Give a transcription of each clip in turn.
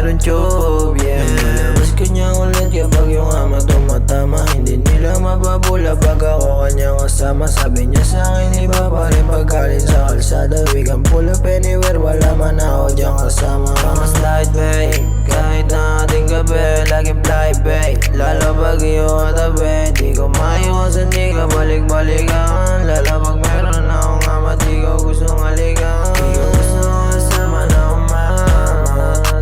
meron tube, yeah. Lalabas ka niya ulit kapag yung ama tumatama. Hindi nila mapapula pag ako kanyang kasama. Sabi niya sa'kin iba pa rin pagkalin sa kalsada. We can pull up anywhere, wala man ako dyan kasama. Pang-slide babe, kahit na ating gabi, laging fly babe. Lalo pag iyo katabi, di ko maiwasan, di ka balik-balikan. Lalo pag meron akong ama, di ko gustong halikan. Di ko gustong kasama na umama.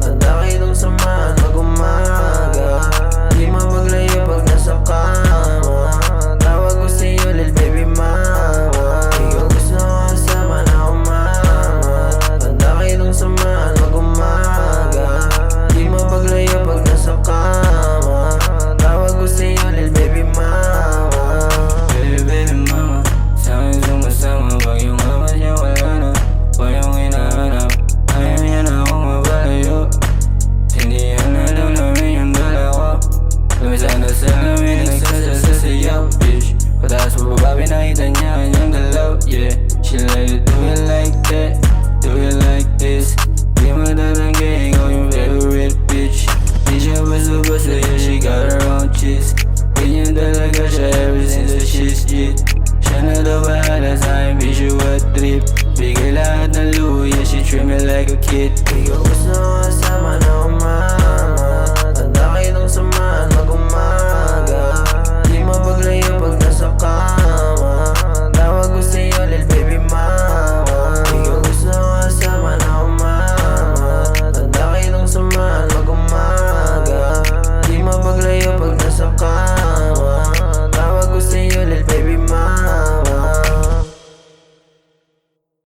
Tanda kitong samahan pag umaga. Di mapaglayo pag nasa kama. Tawag ko sa'yo lil baby mama. Di ko gustong kasama na umama. Tanda kitong samahan pag umaga. Di mapaglayo pag nasa kama. Tawag ko sa'yo lil baby mama. Baby mama, sa'kin sumasama pag yung ama niya wala na. Pa yung hinahanap, ayaw niya na akong mabalayo. Hindi yan na daw namin yung dala ko. Lumisan na sa namin, nagsasasa sayaw, bitch. Pataas pa baba, pinakita niya kanyang galaw, yeah. She like it, do it like that, do it like this. Di matatanggi, ikaw yung favorite bitch. Di siya basta-basta, yeah, she got her own cheese. Ganyan talaga siya ever since that she's G. Siya na daw bahala sa'kin, bitch, you a trip. Bigay lahat ng luya, she treat me like a kid. Di ko gusto kasama na umama.